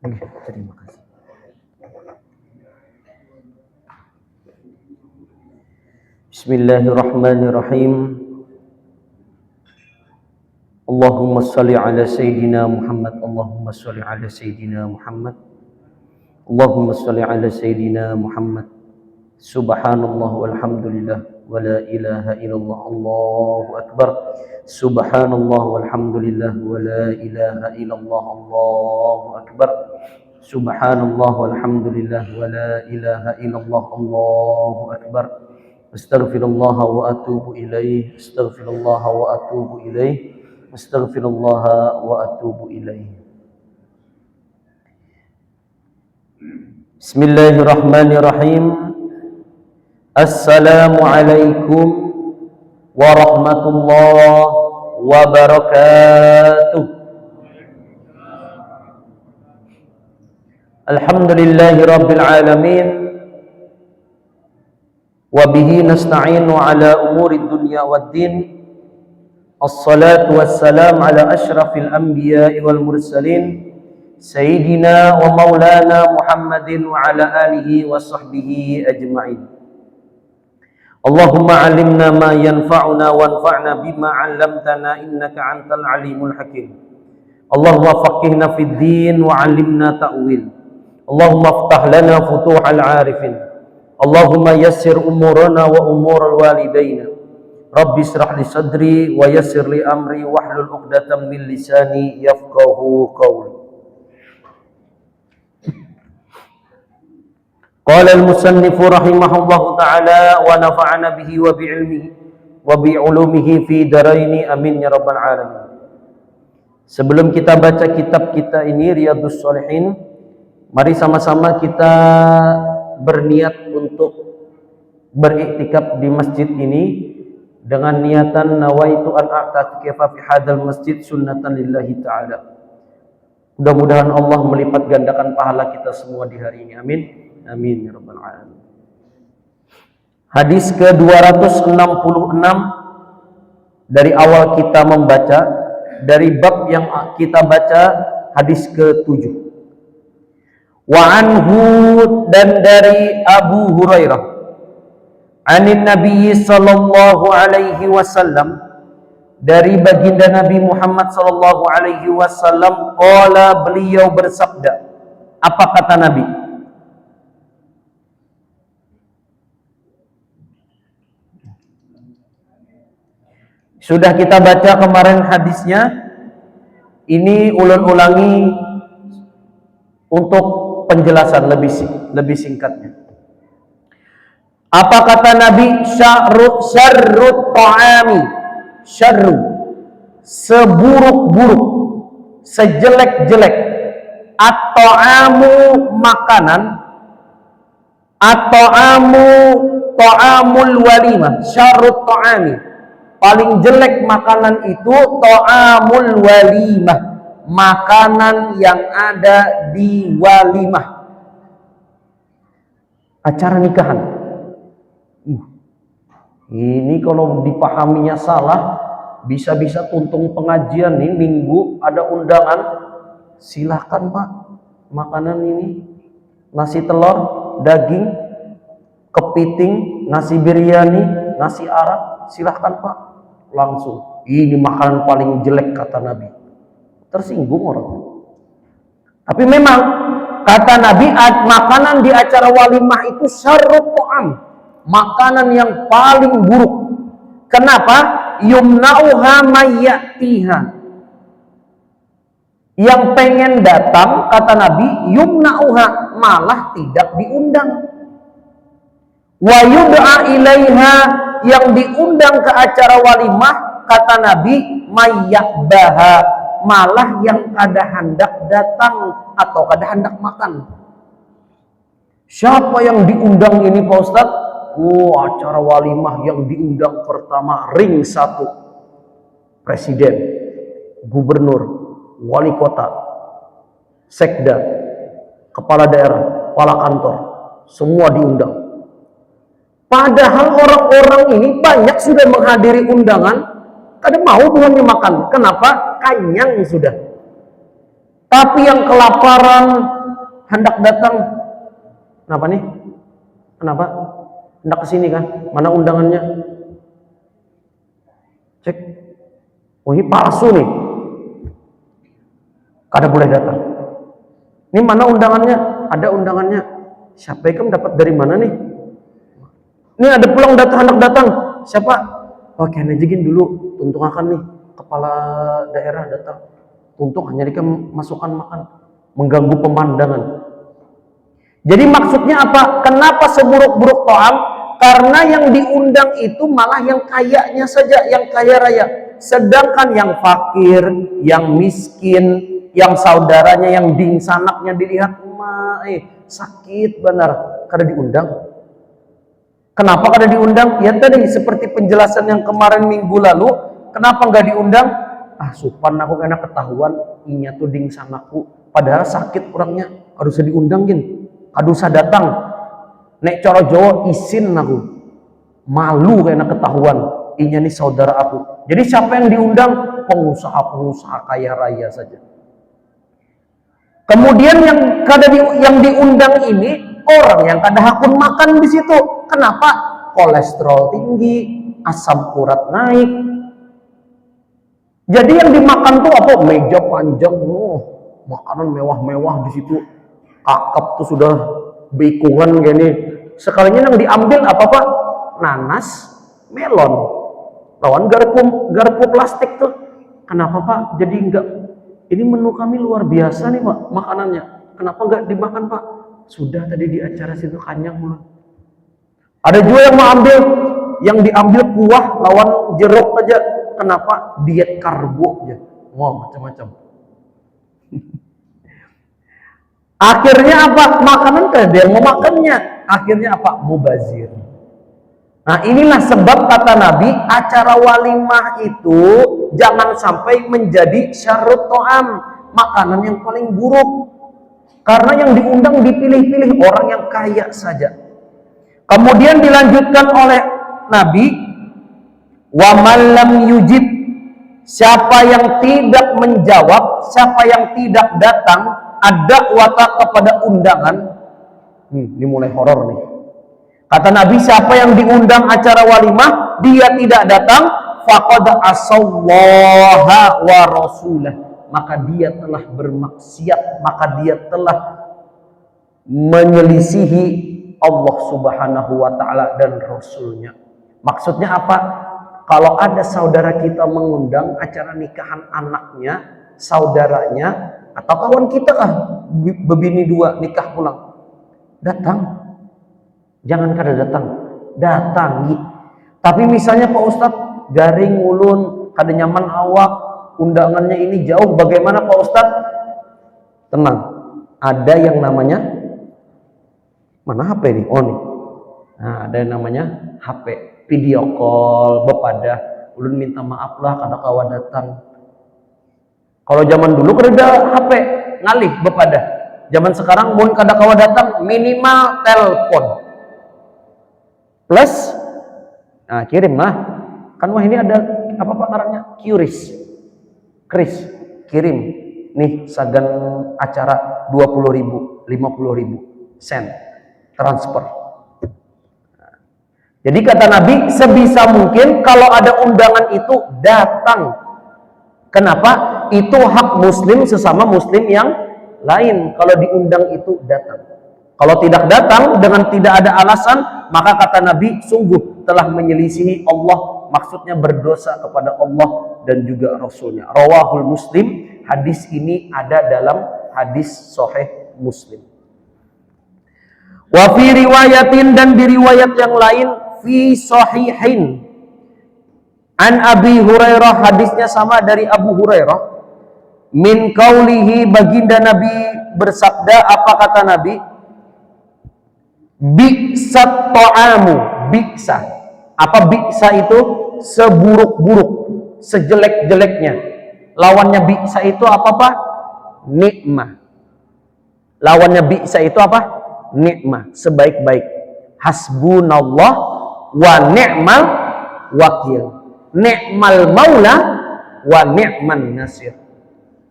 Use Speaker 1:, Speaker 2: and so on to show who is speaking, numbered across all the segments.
Speaker 1: Terima kasih. Bismillahirrahmanirrahim. Allahumma salli ala Sayyidina Muhammad. Allahumma salli ala Sayyidina Muhammad. Allahumma salli ala Sayyidina Muhammad. Subhanallah walhamdulillah wa la ilaha illallah. Allahu akbar. Subhanallah walhamdulillah wa la ilaha illallah. Allahu akbar. Subhanallah walhamdulillah wa la ilaha illallah. Allahu akbar. Astaghfirullah wa atubu ilaih. Astaghfirullah wa atubu ilaih. Astaghfirullah wa atubu ilaih. Bismillahirrahmanirrahim. Assalamualaikum warahmatullahi wabarakatuh. Alhamdulillahi rabbil alamin. Wabihi nasta'inu ala umuri dunya waddin. Assalatu wassalam ala ashrafil anbiya'i wal mursalin Sayyidina wa maulana Muhammadin wa ala alihi wa sahbihi ajma'in. Allahumma alimna ma yanfa'una wanfa'na bima 'allamtana innaka antal alimul hakim. Allahumma faqihna fid din wa 'allimna ta'wil. Allahumma aftah lana futuhal 'arifin. Allahumma yassir umurana wa umural walidaina. Rabbi israh li sadri wa yassir li amri wahlul 'uqdatam min lisani yafqahu qawli. Qala al-musannif rahimahullahu ta'ala wa nafa'ana bihi wa bi'ilmihi wa bi'ulumihi fi daraini amin ya rabbal alamin. Sebelum kita baca kitab kita ini Riyadhus Shalihin, mari sama-sama kita berniat untuk beriktikaf di masjid ini dengan niatan nawaitu an a'takifa fi hadzal masjid sunnatan lillahi ta'ala. Mudah-mudahan Allah melipat gandakan pahala kita semua di hari ini. Amin. Amin ya rabbal alamin. Hadis ke-266 dari awal kita membaca, dari bab yang kita baca hadis ke-7. Wa anhu, dan dari Abu Hurairah, anin Nabi sallallahu alaihi wasallam, dari baginda Nabi Muhammad sallallahu alaihi wasallam, qala, beliau bersabda. Apa kata Nabi? Sudah kita baca kemarin hadisnya. Ini ulun-ulangi untuk penjelasan lebih singkatnya. Apa kata Nabi? Syarrut ta'ami, syarru, seburuk-buruk, sejelek-jelek, at-ta'amu, makanan, at-ta'amu, ta'amul walimah, syarrut ta'ami, paling jelek makanan itu ta'amul walimah, makanan yang ada di walimah, acara nikahan. Ini kalau dipahaminya salah, bisa-bisa tuntung pengajian nih minggu ada undangan, silahkan Pak, makanan ini nasi telur, daging, kepiting, nasi biryani, nasi Arab, silahkan Pak. Langsung, ini makanan paling jelek kata Nabi. Tersinggung orang. Tapi memang kata Nabi, makanan di acara walimah itu syarrut ta'am, makanan yang paling buruk. Kenapa? Yumna'uha mayyatiha, yang pengen datang, kata Nabi, yumna'uha, malah tidak diundang. Wa yud'a ilaiha, yang diundang ke acara walimah, kata Nabi, mayyakbaha, malah yang kada hendak datang atau kada hendak makan. Siapa yang diundang ini Pak Ustadz? Acara walimah yang diundang pertama ring 1, presiden, gubernur, wali kota, sekda, kepala daerah, kepala kantor, semua diundang. Padahal orang-orang ini banyak sudah menghadiri undangan, kada mau bukannya makan. Kenapa? Kanyang sudah. Tapi yang kelaparan hendak datang, kenapa nih? Kenapa? Hendak kesini kan? Mana undangannya? Cek. Oh, ini palsu nih. Kada boleh datang. Ini mana undangannya? Ada undangannya. Siapa yang dapat dari mana nih? Ini ada pulang datang, hendak datang. Siapa? Oh, kena jegin dulu. Tuntung akan nih kepala daerah datang. Tuntung hanya dikasih masukan makan, mengganggu pemandangan. Jadi maksudnya apa? Kenapa seburuk-buruk to'am? Karena yang diundang itu malah yang kayanya saja, yang kaya raya. Sedangkan yang fakir, yang miskin, yang saudaranya, yang dingsanaknya dilihat, sakit benar, kada diundang. Kenapa kada diundang? Ya tadi seperti penjelasan yang kemarin minggu lalu, kenapa nggak diundang? Supan aku kena ketahuan, inya tuh dingsanaku, padahal sakit orangnya, harus diundangin, harus datang. Nek cara Jawa isin aku, malu kena ketahuan, inya nih saudara aku. Jadi siapa yang diundang? Pengusaha-pengusaha kaya raya saja. Kemudian yang diundang ini orang yang kada hakun makan di situ. Kenapa? Kolesterol tinggi, asam urat naik. Jadi yang dimakan tuh apa? Meja panjang, makanan mewah-mewah di situ. Kakap tuh sudah bekungan gini. Sekalinya yang diambil apa Pak? Nanas, melon. Lawan garpu plastik tuh. Kenapa Pak? Jadi enggak. Ini menu kami luar biasa nih Pak, makanannya. Kenapa enggak dimakan Pak? Sudah tadi di acara situ kanyang mulut. Ada juga yang mau ambil, yang diambil kuah lawan jeruk aja. Kenapa? Diet karbo aja. Wow, macam-macam. Akhirnya apa? Makanan kan dia mau makannya. Akhirnya apa? Mubazir. Nah, inilah sebab kata Nabi, acara walimah itu jangan sampai menjadi syarrut to'am, makanan yang paling buruk. Karena yang diundang dipilih-pilih orang yang kaya saja. Kemudian dilanjutkan oleh Nabi, wa man lam yujib, siapa yang tidak menjawab, siapa yang tidak datang ada wata kepada undangan. Ini mulai horor nih. Kata Nabi, siapa yang diundang acara walimah dia tidak datang, faqad asallaha wa rasulah, maka dia telah bermaksiat, maka dia telah menyelisihi Allah Subhanahu wa taala dan Rasulnya. Maksudnya apa? Kalau ada saudara kita mengundang acara nikahan anaknya, saudaranya, atau kawan kita kah, bebini dua nikah pulang, datang. Jangan kada datang, datangi. Tapi misalnya Pak Ustadz garing ulun, kada nyaman awak, undangannya ini jauh, bagaimana Pak Ustadz? Tenang, ada yang namanya, mana HP nih? Oh nih, nah, ada yang namanya HP, video call, bepadah. Ulun minta maaf lah kada kawa datang. Kalau zaman dulu kada ada HP, ngalih bepadah. Zaman sekarang mun kada kawa datang, minimal telepon. Plus, nah kirim lah. Kan wah ini ada apa Pak ngarannya? Kris, kirim. Nih sagan acara 20.000, 50.000 sen transfer. Jadi kata Nabi, sebisa mungkin kalau ada undangan itu datang. Kenapa? Itu hak muslim sesama muslim yang lain. Kalau diundang itu datang. Kalau tidak datang dengan tidak ada alasan, maka kata Nabi sungguh telah menyelisihi Allah, maksudnya berdosa kepada Allah dan juga Rasulnya. Rawahul Muslim, hadis ini ada dalam hadis Sahih Muslim. Wa fi riwayatin, dan di riwayat yang lain, fi sahihin an Abi Hurairah, hadisnya sama dari Abu Hurairah, min qaulihi, baginda Nabi bersabda, apa kata Nabi? Bi'sat ta'amu, bi'sa. Apa bi'sa itu? Seburuk-buruk, sejelek-jeleknya. Lawannya bi'sa itu apa Pak? Nikmah. Lawannya bi'sa itu apa? Nikmah, sebaik-baik. Hasbunallah wa ni'mal wakil. Ni'mal maula wa ni'man nasir.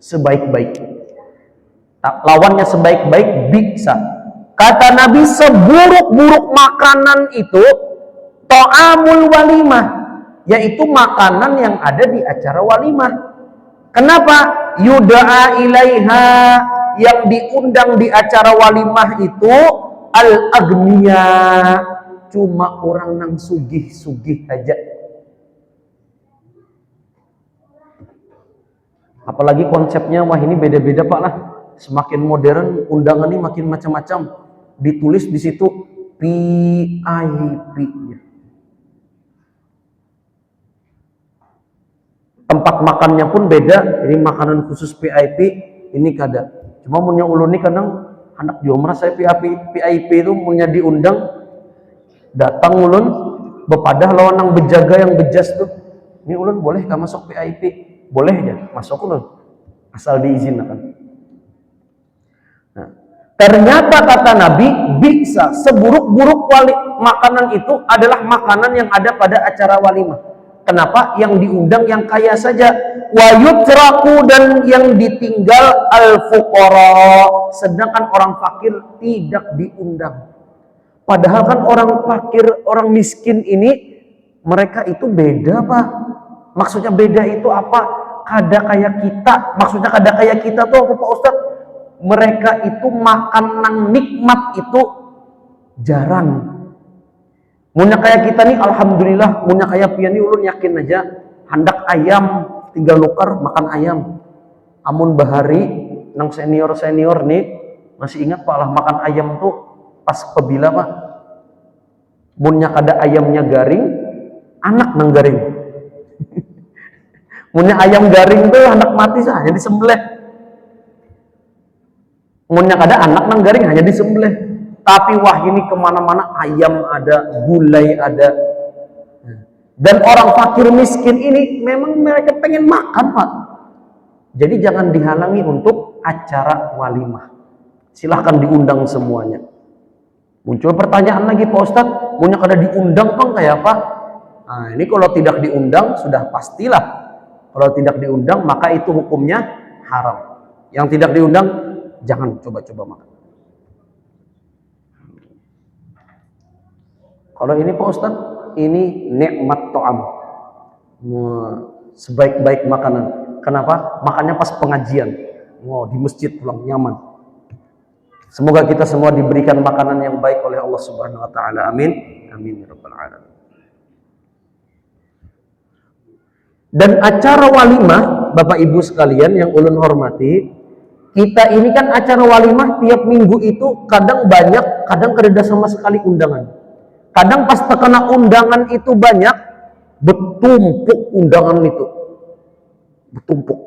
Speaker 1: Sebaik-baik. Lawannya sebaik-baik bisa. Kata Nabi, seburuk-buruk makanan itu ta'amul walimah, yaitu makanan yang ada di acara walimah. Kenapa? Yud'a ilaiha, yang diundang di acara walimah itu al-agniya, cuma orang yang sugih-sugih aja. Apalagi konsepnya, wah ini beda-beda Pak lah. Semakin modern, undangan ini makin macam-macam. Ditulis di situ VIP. Tempat makannya pun beda. Ini makanan khusus VIP, ini kada. Cuma punya ulun ini kadang anak jomra saya VIP itu punya diundang, datang ulun bepadah lawan yang bejaga yang bejas tuh. Ini ulun boleh gak masuk VIP? Boleh ya, masuk ulun. Asal diizinkan. Nah, ternyata kata Nabi, bisa seburuk-buruk makanan itu adalah makanan yang ada pada acara walimah. Kenapa? Yang diundang yang kaya saja. Wa yutraku, dan yang ditinggal al-fuqara, sedangkan orang fakir tidak diundang. Padahal kan orang fakir, orang miskin ini mereka itu beda Pak. Maksudnya beda itu apa? Kada kayak kita. Maksudnya kada kayak kita tuh apa Pak Ustadz? Mereka itu makan nang nikmat itu jarang. Munya kayak kita nih, alhamdulillah, munya kayak pian nih ulun yakin aja handak ayam 3 lukar makan ayam. Amun bahari nang senior nih masih ingat Pak lah makan ayam tuh pas pebila Pak. Munya kada ayamnya garing, anak nang garing. Munya ayam garing tuh anak mati saja disembelih. Munya kada anak nang garing hanya disembelih. Tapi wah ini kemana-mana ayam ada, gulai ada. Dan orang fakir miskin ini memang mereka pengen makan Pak. Jadi jangan dihalangi untuk acara walimah. Silahkan diundang semuanya. Muncul pertanyaan lagi Pak Ustadz, punya kada diundang Bang kayak apa? Nah ini kalau tidak diundang sudah pastilah. Kalau tidak diundang maka itu hukumnya haram. Yang tidak diundang jangan coba-coba makan. Kalau ini Pak Ustadz, ini nikmat to'am, sebaik-baik makanan. Kenapa? Makannya pas pengajian, di masjid pulang nyaman. Semoga kita semua diberikan makanan yang baik oleh Allah Subhanahu Wa Taala. Amin, amin ya rabbal alamin. Dan acara walimah, Bapak Ibu sekalian yang ulun hormati, kita ini kan acara walimah tiap minggu itu kadang banyak, kadang kada sama sekali undangan. Kadang pas terkena undangan itu banyak, bertumpuk undangan itu. Bertumpuk.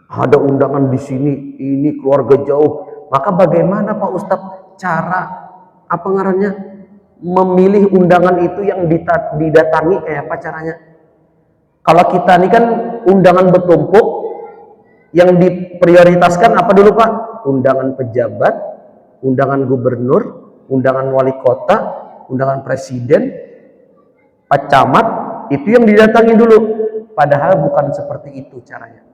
Speaker 1: Ada undangan di sini, ini keluarga jauh. Maka bagaimana Pak Ustadz cara apa ngarannya memilih undangan itu yang didatangi kayak apa caranya? Kalau kita ini kan undangan bertumpuk, yang diprioritaskan apa dulu Pak? Undangan pejabat, undangan gubernur, undangan wali kota, undangan presiden, pak camat, itu yang didatangi dulu. Padahal bukan seperti itu caranya.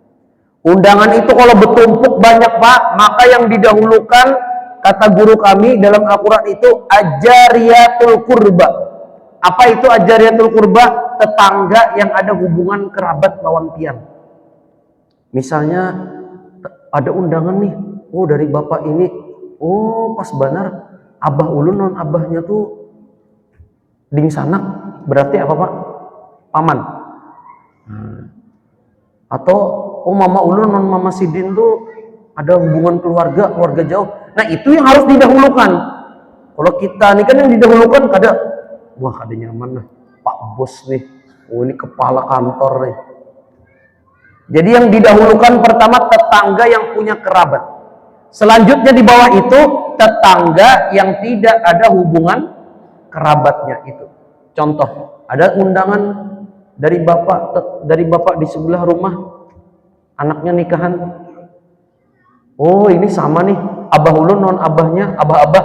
Speaker 1: Undangan itu kalau bertumpuk banyak Pak, maka yang didahulukan kata guru kami dalam Al-Quran itu ajariyatul kurba. Apa itu ajariyatul kurba? Tetangga yang ada hubungan kerabat lawan pian. Misalnya ada undangan nih, oh dari bapak ini, oh pas benar abah ulun non abahnya tuh ding sanak, berarti apa Pak? Paman. Atau oh mama ulun non mama sidin tuh ada hubungan keluarga jauh. Nah itu yang harus didahulukan. Kalau kita nih kan yang didahulukan kada, wah kada nyaman lah, Pak Bos nih, oh ini kepala kantor nih. Jadi yang didahulukan pertama tetangga yang punya kerabat. Selanjutnya di bawah itu tetangga yang tidak ada hubungan kerabatnya itu. Contoh, ada undangan dari bapak di sebelah rumah, anaknya nikahan. Oh ini sama nih, abah ulun non abahnya, abah-abah.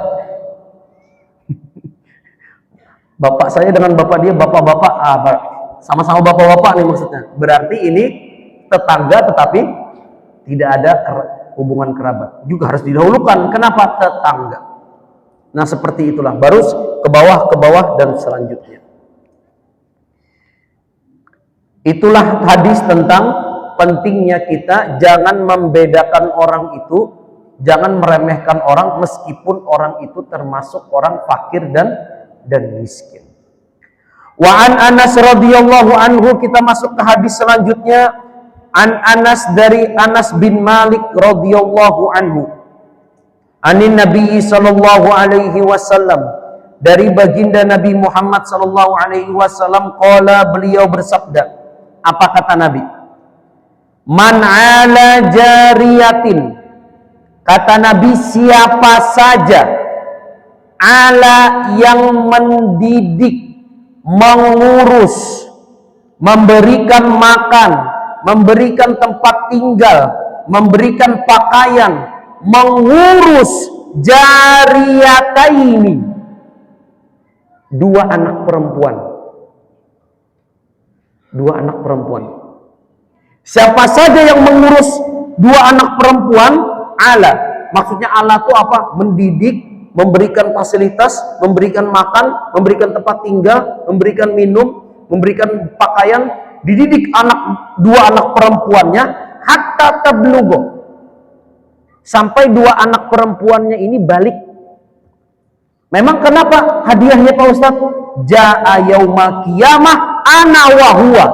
Speaker 1: Bapak saya dengan bapak dia, bapak-bapak, sama-sama bapak-bapak nih maksudnya. Berarti ini tetangga tetapi tidak ada hubungan kerabat. Juga harus didahulukan. Kenapa? Tetangga. Nah seperti itulah. Baru ke bawah dan selanjutnya. Itulah hadis tentang pentingnya kita jangan membedakan orang itu, jangan meremehkan orang meskipun orang itu termasuk orang fakir dan miskin. Wa an Anas radhiyallahu anhu, kita masuk ke hadis selanjutnya. An Anas, dari Anas bin Malik radhiyallahu anhu. Anin Nabi sallallahu alaihi wasallam, dari baginda Nabi Muhammad sallallahu alaihi wasallam, qala, beliau bersabda. Apa kata Nabi? Man ala jariyatin, kata Nabi, siapa saja ala yang mendidik, mengurus, memberikan makan, memberikan tempat tinggal, memberikan pakaian, mengurus jariyataini, dua anak perempuan. Dua anak perempuan. Siapa saja yang mengurus dua anak perempuan, ala. Maksudnya ala itu apa? Mendidik, memberikan fasilitas, memberikan makan, memberikan tempat tinggal, memberikan minum, memberikan pakaian, dididik dua anak perempuannya hatta tablugho, sampai dua anak perempuannya ini balik. Memang kenapa hadiahnya Pak Ustadz? Ja'a yauma qiyamah ana wa huwa,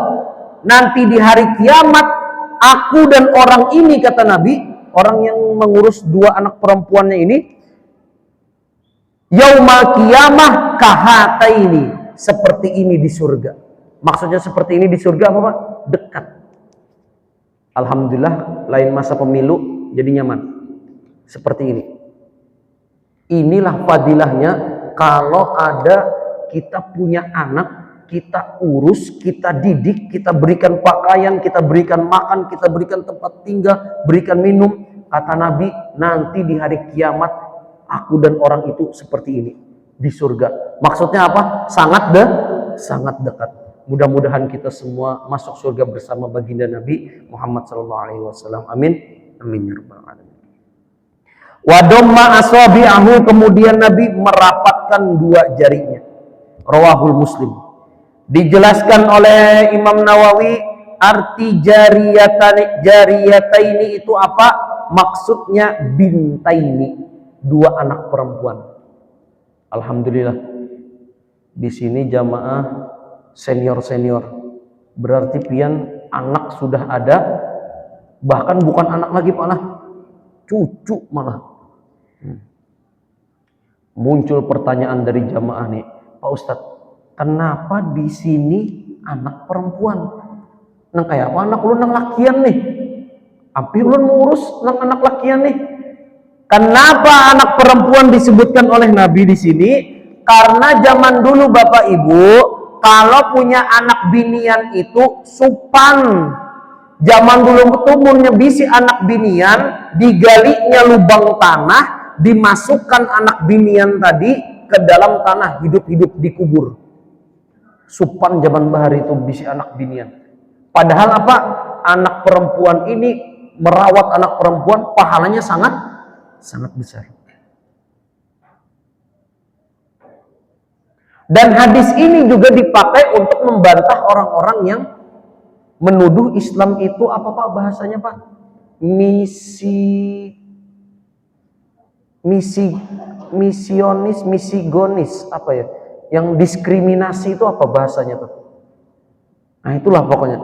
Speaker 1: nanti di hari kiamat aku dan orang ini, kata Nabi, orang yang mengurus dua anak perempuannya ini, yauma qiyamah kahataini, seperti ini di surga. Maksudnya seperti ini di surga apa Pak? Dekat. Alhamdulillah, lain masa pemilu jadi nyaman. Seperti ini. Inilah fadilahnya kalau ada kita punya anak, kita urus, kita didik, kita berikan pakaian, kita berikan makan, kita berikan tempat tinggal, berikan minum. Kata Nabi, nanti di hari kiamat aku dan orang itu seperti ini di surga. Maksudnya apa? Sangat dekat. Mudah-mudahan kita semua masuk surga bersama baginda Nabi Muhammad SAW. Amin. Amin ya rabbal alamin. Wa damma asabi'ahu, kemudian Nabi merapatkan dua jarinya. Rawahul Muslim. Dijelaskan oleh Imam Nawawi, arti jariyataini itu apa? Maksudnya bintaini, dua anak perempuan. Alhamdulillah. Di sini jamaah senior, berarti pian anak sudah ada, bahkan bukan anak lagi Pak lah, cucu malah. Muncul pertanyaan dari jamaah nih, Pak Ustadz, kenapa di sini anak perempuan? Nang kayak apa anak ulun nang lakian nih? Api ulun mengurus nang anak lakian nih? Kenapa anak perempuan disebutkan oleh Nabi di sini? Karena zaman dulu Bapak Ibu, kalau punya anak binian itu supan. Zaman dulu itu menyebisi anak binian, digalinya lubang tanah, dimasukkan anak binian tadi ke dalam tanah, hidup-hidup dikubur. Supan zaman bahari itu bisi anak binian. Padahal apa? Anak perempuan ini, merawat anak perempuan pahalanya sangat besar. Dan hadis ini juga dipakai untuk membantah orang-orang yang menuduh Islam itu apa Pak bahasanya Pak? Misionis, misigonis, apa ya? Yang diskriminasi itu apa bahasanya Pak? Nah itulah pokoknya.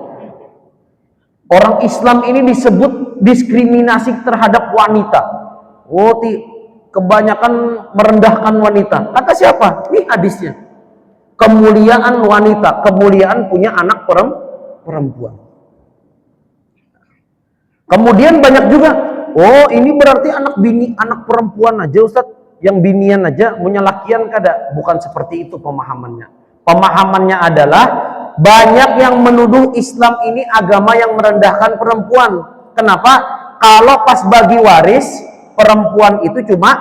Speaker 1: Orang Islam ini disebut diskriminasi terhadap wanita. Oh, kebanyakan merendahkan wanita. Kata siapa? Ini hadisnya. Kemuliaan wanita, kemuliaan punya anak perempuan. Kemudian banyak juga, oh ini berarti anak perempuan aja Ustadz, yang binian aja punya lakian kada. Bukan seperti itu pemahamannya. Pemahamannya adalah banyak yang menuduh Islam ini agama yang merendahkan perempuan. Kenapa? Kalau pas bagi waris, perempuan itu cuma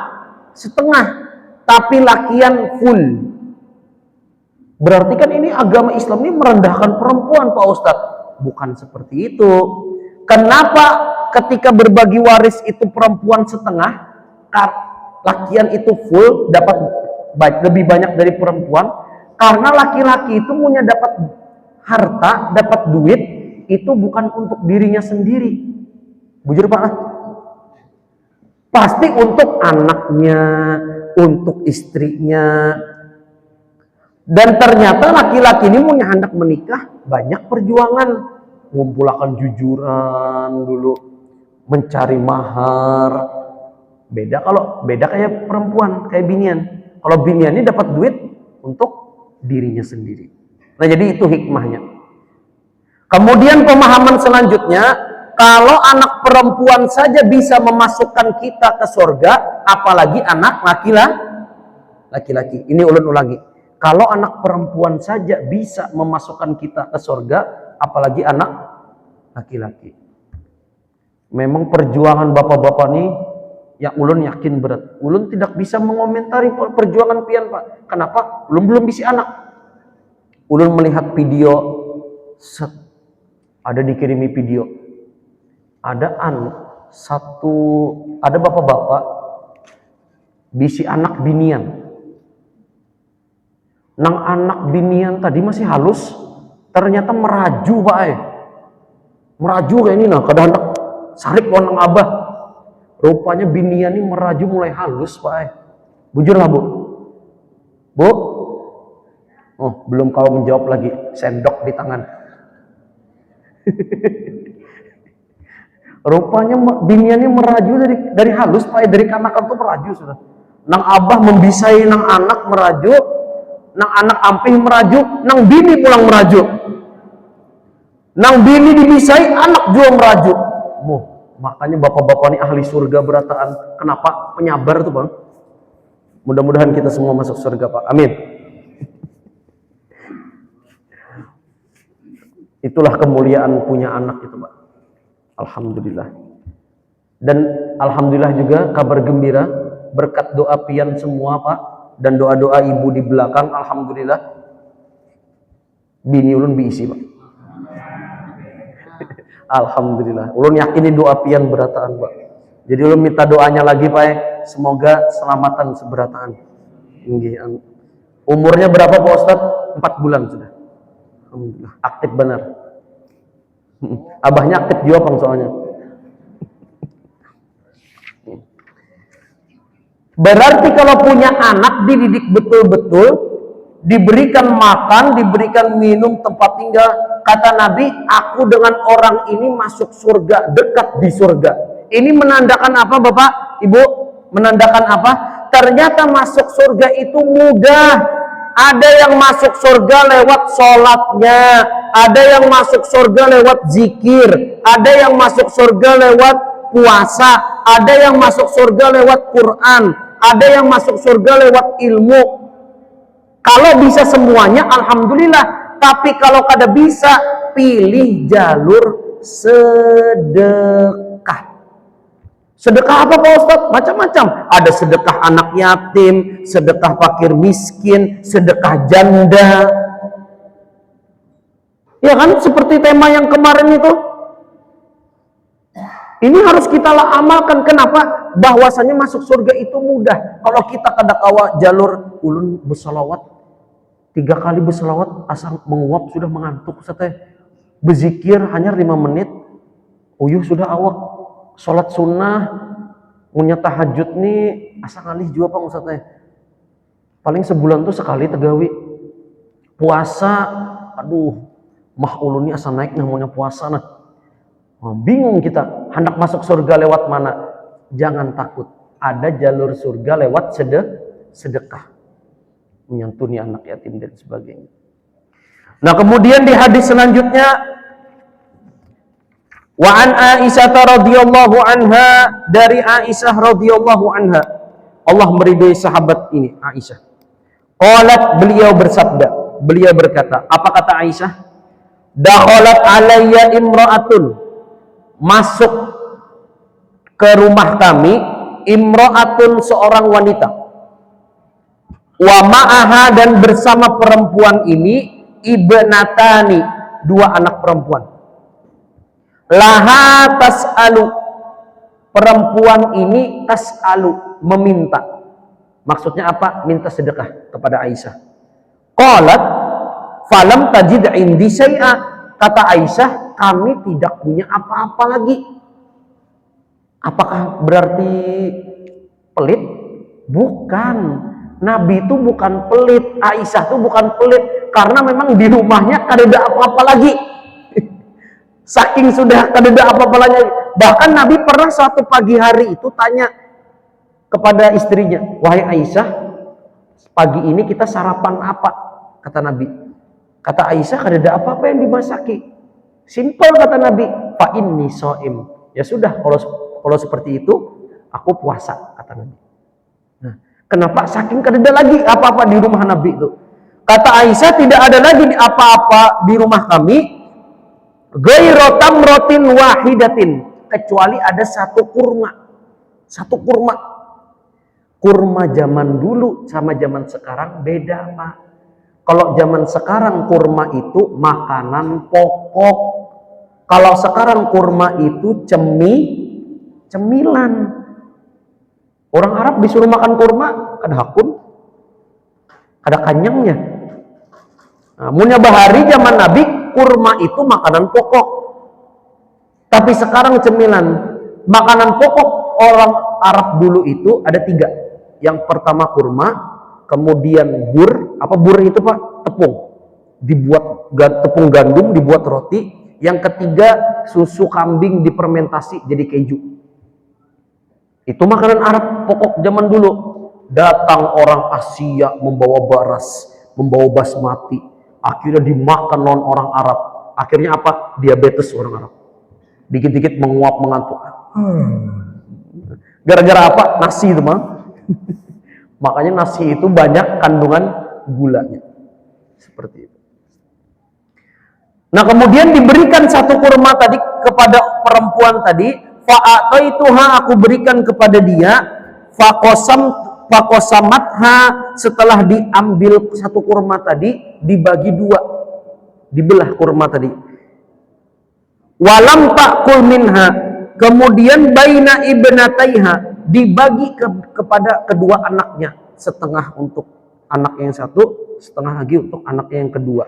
Speaker 1: setengah, tapi lakian full. Berarti kan ini agama Islam ini merendahkan perempuan Pak Ustadz. Bukan seperti itu. Kenapa ketika berbagi waris itu perempuan setengah, lakian itu full dapat lebih banyak dari perempuan, karena laki-laki itu punya dapat harta, dapat duit itu bukan untuk dirinya sendiri. Bujur Pak lah. Pasti untuk anaknya, untuk istrinya. Dan ternyata laki-laki ini punya hendak menikah, banyak perjuangan, ngumpulkan jujuran dulu, mencari mahar. Beda kayak perempuan, kayak binian. Kalau binian ini dapat duit untuk dirinya sendiri. Nah, jadi itu hikmahnya. Kemudian pemahaman selanjutnya, kalau anak perempuan saja bisa memasukkan kita ke surga, apalagi anak laki-laki. Ini ulun ulangi. Kalau anak perempuan saja bisa memasukkan kita ke surga, apalagi anak laki-laki. Memang perjuangan bapak-bapak nih, yang ulun yakin berat. Ulun tidak bisa mengomentari perjuangan pian Pak. Kenapa? Belum bisa anak. Ulun melihat video, ada dikirimi video. Ada bapak-bapak bisi anak binian. Nang anak binian tadi masih halus, ternyata meraju Pak. Meraju kayak ini nah, kadang anak sarik nang abah. Rupanya binian ini meraju mulai halus Pak. Bujur lah Bu. Bu. Oh, belum kau menjawab lagi, sendok di tangan. Rupanya binian ini meraju dari halus Pak, dari kanakan tuh meraju sudah. Nang abah membisai nang anak meraju, nang anak ampih meraju, nang bini pulang meraju. Nang bini dibisai, anak juga meraju. Makanya bapak-bapak ini ahli surga berataan. Kenapa? Penyabar tuh Bang. Mudah-mudahan kita semua masuk surga Pak. Amin. Itulah kemuliaan punya anak itu Pak. Alhamdulillah. Dan alhamdulillah juga kabar gembira berkat doa pian semua Pak dan doa-doa ibu di belakang, alhamdulillah bini ulun diisi Pak. Alhamdulillah. Ulun yakini doa pian berataan Pak. Jadi ulun minta doanya lagi Pak, semoga selamatan seberataan. Umurnya berapa Pak Ustadz? 4 bulan sudah. Alhamdulillah. Aktif benar. Abahnya aktif juga Bang soalnya. Berarti kalau punya anak dididik betul-betul, diberikan makan, diberikan minum, tempat tinggal, kata Nabi, aku dengan orang ini masuk surga, dekat di surga. Ini menandakan apa Bapak, Ibu? Menandakan apa? Ternyata masuk surga itu mudah. Ada yang masuk surga lewat sholatnya, ada yang masuk surga lewat zikir, ada yang masuk surga lewat puasa, ada yang masuk surga lewat Quran, ada yang masuk surga lewat ilmu. Kalau bisa semuanya alhamdulillah, tapi kalau kada bisa, pilih jalur sedekah. Sedekah apa Pak Ustadz? Macam-macam. Ada sedekah anak yatim, sedekah fakir miskin, sedekah janda. Ya kan seperti tema yang kemarin itu. Ini harus kita amalkan. Kenapa? Bahwasanya masuk surga itu mudah. Kalau kita kada kawa jalur ulun bersalawat 3 kali bersalawat asal menguap sudah mengantuk Ustaz. Berzikir hanya 5 menit uyuh sudah awak. Salat sunnah punya tahajud nih asal ngalih juga Pak Ustaz. Paling sebulan tuh sekali tegawi. Puasa aduh mah ulun ini asal naik namanya puasa nah. Bingung kita, hendak masuk surga lewat mana? Jangan takut, ada jalur surga lewat sedekah, menyantuni anak yatim dan sebagainya. Nah kemudian di hadis selanjutnya, wa an Aisyah radhiyallahu anha, dari Aisyah radhiyallahu anha, Allah meridhai sahabat ini Aisyah. Qalat, beliau bersabda, beliau berkata, apa kata Aisyah? Dakhalat alayya imra'atun, masuk ke rumah kami imra'atun, seorang wanita, wa ma'aha, dan bersama perempuan ini ibnatani, 2 anak perempuan, laha tas'alu, perempuan ini tas'alu, meminta. Maksudnya apa? Minta sedekah kepada Aisyah. Qalat falam tajid indi syai'a. Kata Aisyah, kami tidak punya apa-apa lagi. Apakah berarti pelit? Bukan. Nabi itu bukan pelit, Aisyah itu bukan pelit, karena memang di rumahnya kadeda apa-apa lagi. Saking sudah kadeda apa-apa lagi. Bahkan Nabi pernah suatu pagi hari itu tanya kepada istrinya, wahai Aisyah, pagi ini kita sarapan apa? Kata Nabi. Kata Aisyah, kadeda apa-apa yang dimasaki. Simpel kata Nabi, fa inni shaim. Ya sudah, kalau seperti itu, aku puasa, kata Nabi. Nah, kenapa saking kadeda lagi apa-apa di rumah Nabi itu? Kata Aisyah, tidak ada lagi apa-apa di rumah kami, ghairu tamratin wahidatin, kecuali ada satu kurma. Satu kurma. Kurma zaman dulu sama zaman sekarang beda, Pak. Kalau zaman sekarang kurma itu makanan pokok. Kalau sekarang kurma itu cemilan. Orang Arab disuruh makan kurma, ada hakun, ada kanyangnya. Nah, munya bahari zaman Nabi, kurma itu makanan pokok. Tapi sekarang cemilan. Makanan pokok orang Arab dulu itu ada 3. Yang pertama kurma, kemudian bur. Apa bur itu, Pak? Tepung. Dibuat tepung gandum, dibuat roti. Yang ketiga susu kambing difermentasi jadi keju. Itu makanan Arab pokok zaman dulu. Datang orang Asia membawa beras, membawa basmati. Akhirnya dimakan non orang Arab. Akhirnya apa? Diabetes orang Arab. Dikit-dikit menguap, mengantuk. Gara-gara apa? Nasi itu mah. Makanya nasi itu banyak kandungan gulanya. Seperti itu. Nah, kemudian diberikan satu kurma tadi kepada perempuan tadi. Fa'ataituha, aku berikan kepada dia. Fakosamatha, setelah diambil satu kurma tadi, dibagi 2. Dibelah kurma tadi. Walam ta'kul minha, kemudian baina ibnataiha, dibagi kepada kedua anaknya. Setengah untuk anak yang satu, setengah lagi untuk anaknya yang kedua.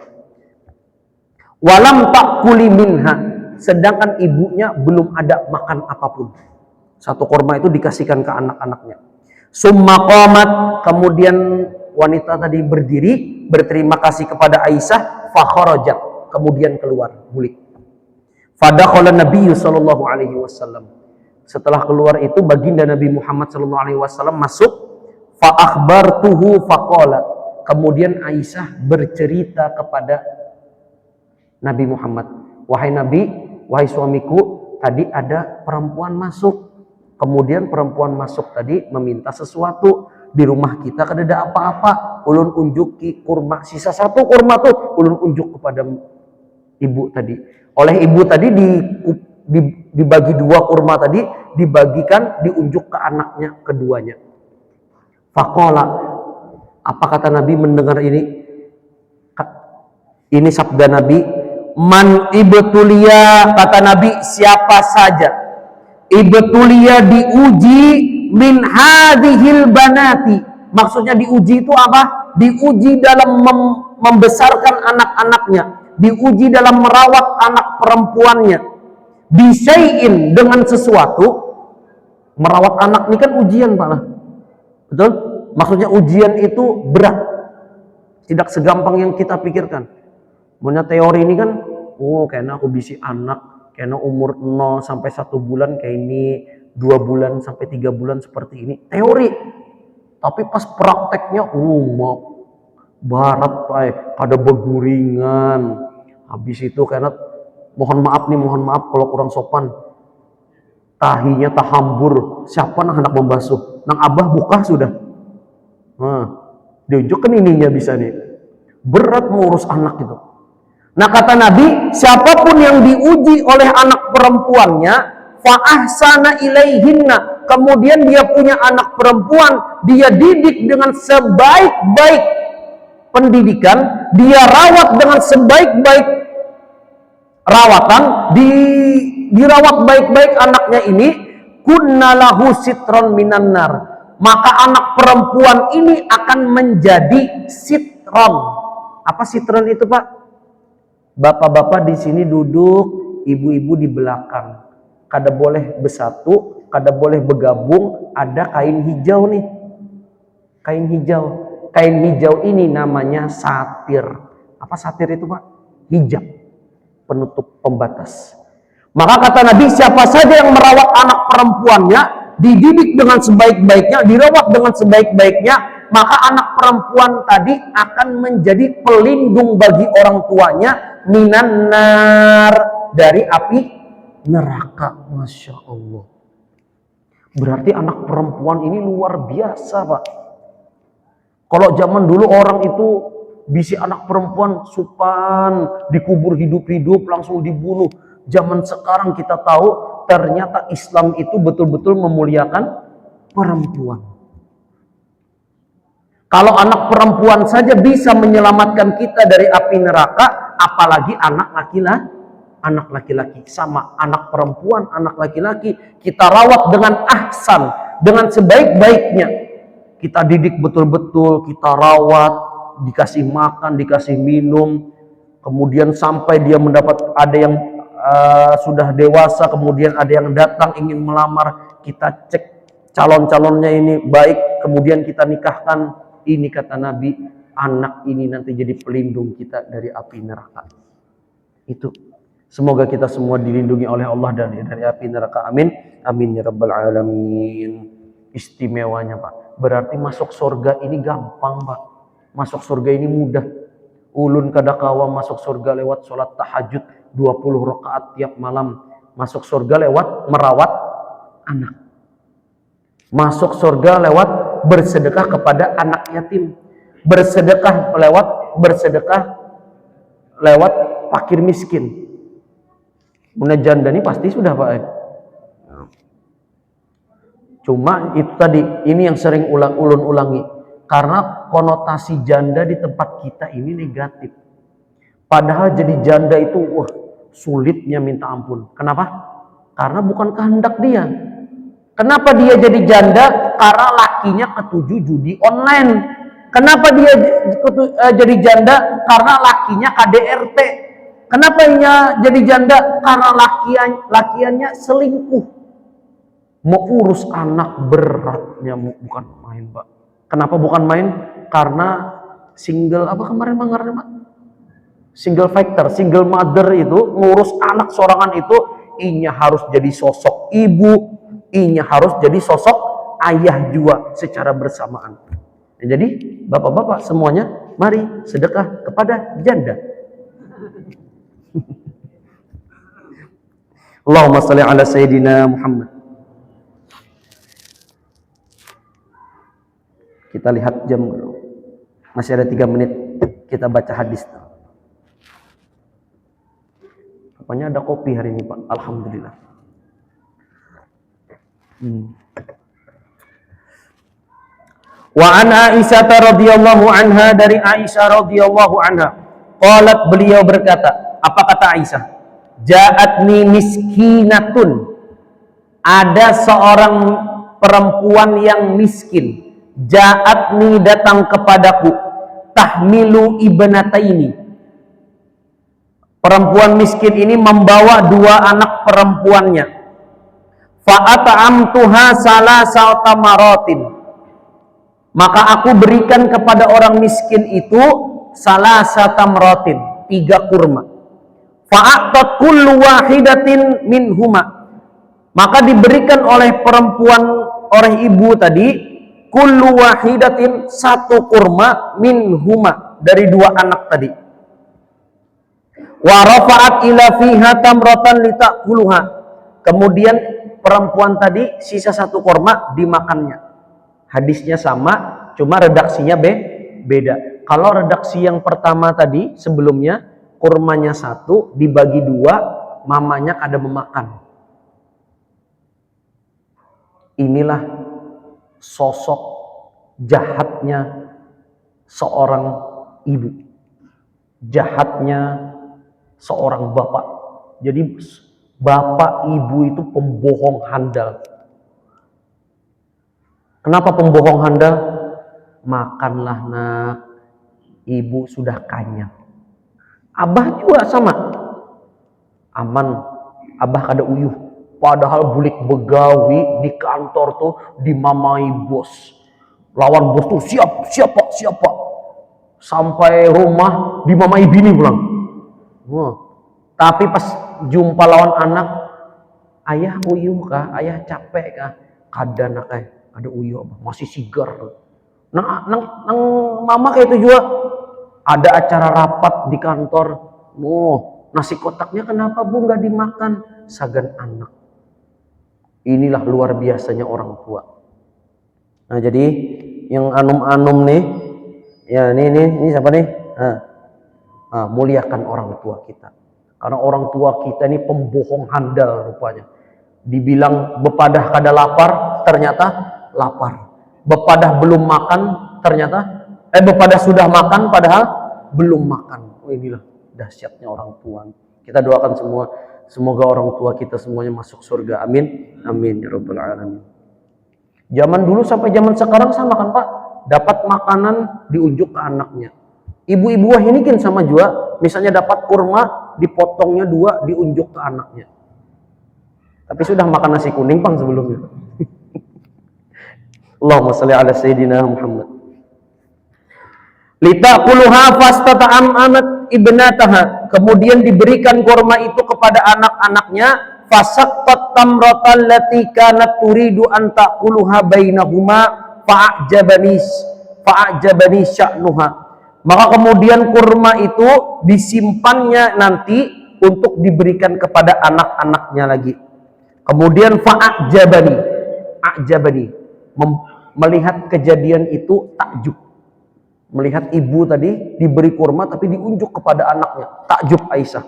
Speaker 1: Walam ta'kuli minha, sedangkan ibunya belum ada makan apapun. Satu kurma itu dikasihkan ke anak-anaknya. Summa qamat, kemudian wanita tadi berdiri, berterima kasih kepada Aisyah, fa kharajat, kemudian keluar, bulik. Fadakhala Nabi sallallahu alaihi wasallam. Setelah keluar itu baginda Nabi Muhammad sallallahu alaihi wasallam masuk, fa akhbartuhu faqala. Kemudian Aisyah bercerita kepada Nabi Muhammad, wahai Nabi, wahai suamiku, tadi ada perempuan masuk. Kemudian perempuan masuk tadi meminta sesuatu. Di rumah kita kada ada apa-apa. Ulun unjuki kurma, sisa satu kurma tuh ulun unjuk kepada ibu tadi. Oleh ibu tadi dibagi 2 kurma tadi, dibagikan, diunjuk ke anaknya keduanya. Faqala, apa kata Nabi mendengar ini? Ini sabda Nabi, man ibtuliya, kata Nabi, siapa saja ibtuliya, diuji, min hadhil banati. Maksudnya diuji itu apa? Diuji dalam membesarkan anak-anaknya, diuji dalam merawat anak perempuannya. Bisyai'in, dengan sesuatu. Merawat anak ini kan ujian, Pak. Betul? Maksudnya ujian itu berat. Tidak segampang yang kita pikirkan. Punya teori ini kan, kayaknya aku bisi anak, kayaknya umur 0 sampai 1 bulan kayak ini, 2 bulan sampai 3 bulan seperti ini. Teori. Tapi pas prakteknya, barat, Pak, ada beguringan. Habis itu kayaknya, mohon maaf kalau kurang sopan. Tahinya tahambur. Siapa nang hendak membasuh? Nang abah buka sudah. Diunjukkan ininya bisa nih. Berat mengurus anak itu. Nah, kata Nabi, siapapun yang diuji oleh anak perempuannya, fa'ahsana ilaihinna, kemudian dia punya anak perempuan, dia didik dengan sebaik-baik pendidikan, dia rawat dengan sebaik-baik rawatan, dirawat baik-baik anaknya ini, kunna lahu sitron minan nar. Maka anak perempuan ini akan menjadi sitron. Apa sitron itu, Pak? Bapak-bapak di sini duduk, ibu-ibu di belakang. Kada boleh bersatu, kada boleh bergabung, ada kain hijau nih. Kain hijau. Kain hijau ini namanya satir. Apa satir itu, Pak? Hijab. Penutup pembatas. Maka kata Nabi, siapa saja yang merawat anak perempuannya, dididik dengan sebaik-baiknya, dirawat dengan sebaik-baiknya, maka anak perempuan tadi akan menjadi pelindung bagi orang tuanya minan nar, dari api neraka. Masya Allah. Berarti anak perempuan ini luar biasa, Pak. Kalau zaman dulu orang itu bisi anak perempuan supan, dikubur hidup-hidup, langsung dibunuh. Zaman sekarang kita tahu ternyata Islam itu betul-betul memuliakan perempuan. Kalau anak perempuan saja bisa menyelamatkan kita dari api neraka, apalagi anak laki-laki. Sama anak perempuan, anak laki-laki kita rawat dengan ahsan, dengan sebaik-baiknya. Kita didik betul-betul, kita rawat, dikasih makan, dikasih minum, kemudian sampai dia mendapat, ada yang sudah dewasa, kemudian ada yang datang ingin melamar, kita cek calon-calonnya ini baik, kemudian kita nikahkan. Ini kata Nabi, anak ini nanti jadi pelindung kita dari api neraka. Itu. Semoga kita semua dilindungi oleh Allah dari api neraka. Amin. Amin ya rabbal alamin. Istimewanya, Pak. Berarti masuk surga ini gampang, Pak. Masuk surga ini mudah. Ulun kadakawa masuk surga lewat sholat tahajud 20 rakaat tiap malam. Masuk surga lewat merawat anak. Masuk surga lewat bersedekah kepada anak yatim. Bersedekah lewat fakir miskin. Muna janda ini pasti sudah, Pak. Cuma itu tadi, ini yang sering ulun ulangi. Karena konotasi janda di tempat kita ini negatif. Padahal jadi janda itu sulitnya minta ampun. Kenapa? Karena bukan kehendak dia. Kenapa dia jadi janda? Karena lakinya ketujuh judi online. Kenapa dia jadi janda? Karena lakinya KDRT. Kenapa dia jadi janda? Karena lakiannya selingkuh. Mau urus anak beratnya bukan main, Pak. Kenapa bukan main? Karena single apa kemarin Pak? Single factor, single mother itu ngurus anak sorangan itu, inya harus jadi sosok ibu, inya harus jadi sosok ayah juga secara bersamaan. Nah, jadi bapak-bapak semuanya, mari sedekah kepada janda. Allahumma shalli ala sayyidina Muhammad. Kita lihat jam dulu. Masih ada 3 menit. Kita baca hadis. Rupanya ada kopi hari ini, Pak. Alhamdulillah. Wa an Aisyah radhiyallahu anha, dari Aisyah radhiyallahu anha. Qalat, beliau berkata, apa kata Aisyah? Ja'atni miskinatun. Ada seorang perempuan yang miskin. Ja'atni, datang kepadaku, tahmilu ibnataini. Perempuan miskin ini membawa 2 anak perempuannya. Fa'at'amtuha salasata maratin. Maka aku berikan kepada orang miskin itu salasata maratin, 3 kurma. Fa'atat kullu wahidatin minhuma. Maka diberikan oleh perempuan, oleh ibu tadi, kullu wahidatin, 1 kurma, minhuma, dari 2 anak tadi. Wa rafa'at ila fiha tamratan litakuluha. Kemudian perempuan tadi sisa 1 kurma dimakannya. Hadisnya sama, cuma redaksinya beda. Kalau redaksi yang pertama tadi sebelumnya, kurmanya 1 dibagi 2, mamanya kada memakan. Inilah sosok jahatnya seorang ibu, jahatnya seorang bapak. Jadi bapak ibu itu pembohong handal. Kenapa pembohong handal? Makanlah nak, ibu sudah kenyang. Abah juga sama. Aman, abah kada uyuh. Padahal bulik begawi di kantor tuh dimamai bos. Lawan bos tuh siapa. Sampai rumah dimamai bini pulang. Wah. Tapi pas jumpa lawan anak, ayah uyuh kah? Ayah capek kah? Kada nak ada uyuh abah, masih sigar. Nang mama kayak itu juga. Ada acara rapat di kantor. Nasi kotaknya kenapa bu nggak dimakan? Sagan anak. Inilah luar biasanya orang tua. Nah jadi yang anum-anum nih, ya ini siapa nih? Muliakan orang tua kita. Karena orang tua kita ini pembohong handal rupanya. Dibilang bepadah kada lapar, ternyata lapar. Bepadah belum makan, ternyata bepadah sudah makan, padahal belum makan. Inilah dahsyatnya orang tua. Kita doakan semua, semoga orang tua kita semuanya masuk surga. Amin. Amin ya rabbal alamin. Zaman dulu sampai zaman sekarang sama kan Pak? Dapat makanan diunjuk ke anaknya. Ibu-ibu wahinikin sama juga. Misalnya dapat kurma, dipotongnya 2, diunjuk ke anaknya. Tapi sudah makan nasi kuning Bang sebelumnya. Allahumma shalli ala sayyidina Muhammad. Litaquluha fastata'am amat ibnataha. Kemudian diberikan kurma itu kepada anak-anaknya. Fasaqqat tamratal lati kanat turidu an taquluha bainahuma fa'ajabani sya'nuha. Maka kemudian kurma itu disimpannya nanti untuk diberikan kepada anak-anaknya lagi. Kemudian a'jabani melihat kejadian itu takjub. Melihat ibu tadi diberi kurma tapi diunjuk kepada anaknya, takjub Aisyah.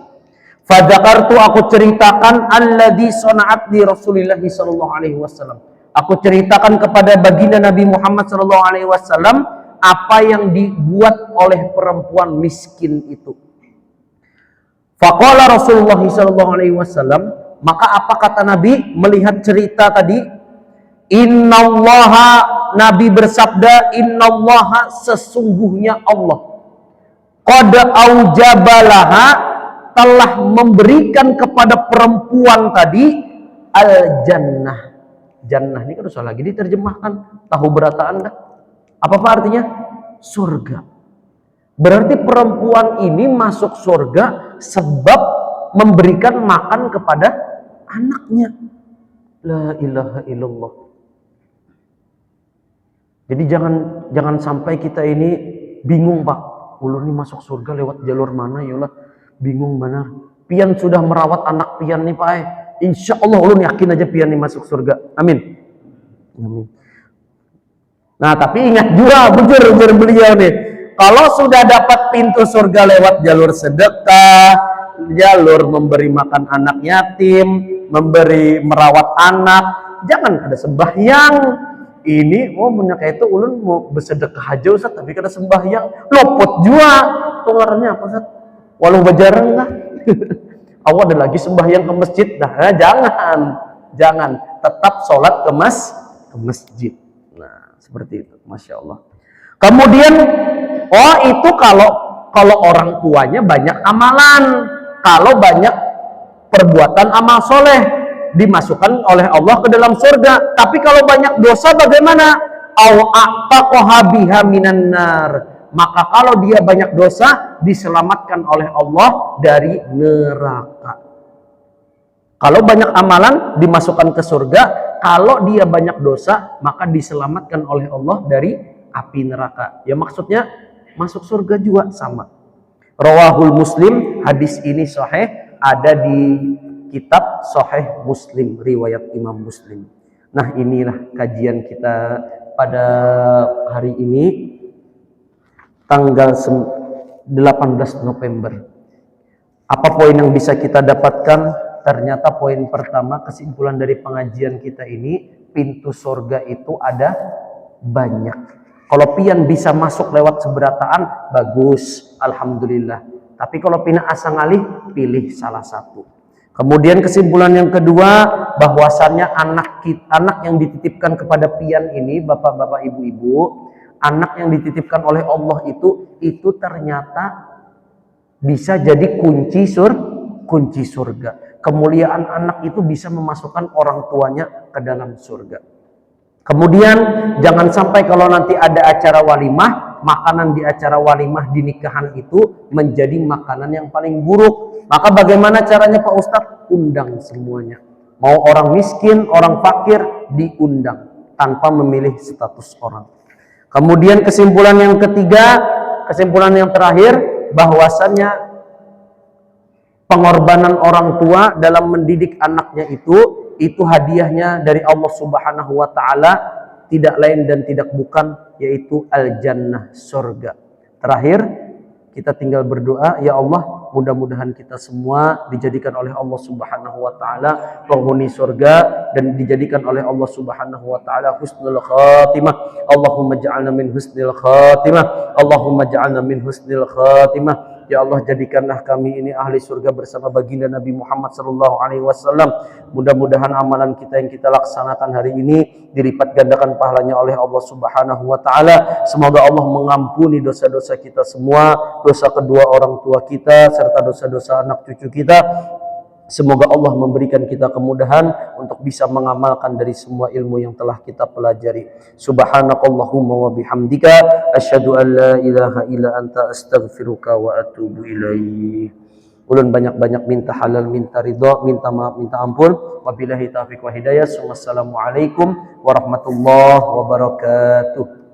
Speaker 1: Fadzakartu, aku ceritakan alladzi sana'at li Rasulillah sallallahu alaihi wasallam. Aku ceritakan kepada baginda Nabi Muhammad sallallahu alaihi wasallam apa yang dibuat oleh perempuan miskin itu. Faqala Rasulullah sallallahu alaihi wasallam, maka apa kata Nabi melihat cerita tadi? Innallaha, Nabi bersabda, innallaha, sesungguhnya Allah, qad aujabalaha, telah memberikan kepada perempuan tadi al-jannah. Jannah ini kan usah lagi diterjemahkan, tahu berata Anda? Apa artinya? Surga. Berarti perempuan ini masuk surga sebab memberikan makan kepada anaknya. La ilaha illallah. Jadi jangan sampai kita ini bingung Pak. Ulun ini masuk surga lewat jalur mana ya Allah? Bingung benar. Pian sudah merawat anak pian nih Pak. Insya Allah ulun yakin aja pian nih masuk surga. Amin. Amin. Nah tapi ingat juga bujur beliau nih. Kalau sudah dapat pintu surga lewat jalur sedekah, jalur memberi makan anak yatim, merawat anak, jangan ada sembahyang. Ini menyangka itu ulun mau bersedekah aja Ustaz, tapi kada sembahyang, lopot juga. Tungarannya apa Ustaz? Walau bajarang lah. Awak ada lagi sembahyang ke masjid, nah jangan tetap sholat ke masjid. Nah seperti itu, masya Allah. Kemudian itu kalau orang tuanya banyak amalan, kalau banyak perbuatan amal soleh, dimasukkan oleh Allah ke dalam surga. Tapi kalau banyak dosa bagaimana? Au a'taqaha biha minan nar. Maka kalau dia banyak dosa, diselamatkan oleh Allah dari neraka. Kalau banyak amalan dimasukkan ke surga, kalau dia banyak dosa maka diselamatkan oleh Allah dari api neraka. Ya maksudnya masuk surga juga sama. Rawahul Muslim, hadis ini sahih, ada di kitab Sahih Muslim, riwayat Imam Muslim. Nah inilah kajian kita pada hari ini, tanggal 18 November. Apa poin yang bisa kita dapatkan? Ternyata poin pertama, kesimpulan dari pengajian kita ini, pintu surga itu ada banyak. Kalau pian bisa masuk lewat seberataan, bagus, alhamdulillah. Tapi kalau pina asa ngalih, pilih salah satu. Kemudian kesimpulan yang kedua, bahwasannya anak yang dititipkan kepada pian ini, bapak-bapak, ibu-ibu, anak yang dititipkan oleh Allah itu ternyata bisa jadi kunci surga. Kemuliaan anak itu bisa memasukkan orang tuanya ke dalam surga. Kemudian jangan sampai kalau nanti ada acara walimah, makanan di acara walimah di nikahan itu menjadi makanan yang paling buruk. Maka bagaimana caranya Pak Ustadz? Undang semuanya. Mau orang miskin, orang fakir, diundang tanpa memilih status orang. Kemudian kesimpulan yang ketiga, kesimpulan yang terakhir, bahwasannya pengorbanan orang tua dalam mendidik anaknya itu hadiahnya dari Allah Subhanahu wa taala, tidak lain dan tidak bukan yaitu al-jannah, surga. Terakhir, kita tinggal berdoa, ya Allah, mudah-mudahan kita semua dijadikan oleh Allah Subhanahu wa taala penghuni surga dan dijadikan oleh Allah Subhanahu wa taala husnul khatimah. Allahumma ja'alna min husnil khatimah. Allahumma ja'alna min husnil khatimah. Ya Allah, jadikanlah kami ini ahli surga bersama baginda Nabi Muhammad SAW. Mudah-mudahan amalan kita yang kita laksanakan hari ini dilipat gandakan pahalanya oleh Allah Subhanahu wa taala. Semoga Allah mengampuni dosa-dosa kita semua, dosa kedua orang tua kita serta dosa-dosa anak cucu kita. Semoga Allah memberikan kita kemudahan untuk bisa mengamalkan dari semua ilmu yang telah kita pelajari. Subhanakallahumma wa bihamdika asyhadu an la ilaha illa anta astaghfiruka wa atubu ilaih. Ulun banyak-banyak minta halal, minta ridha, minta maaf, minta ampun. Wabillahi taufiq wa hidayah. Wassalamualaikum warahmatullahi wabarakatuh.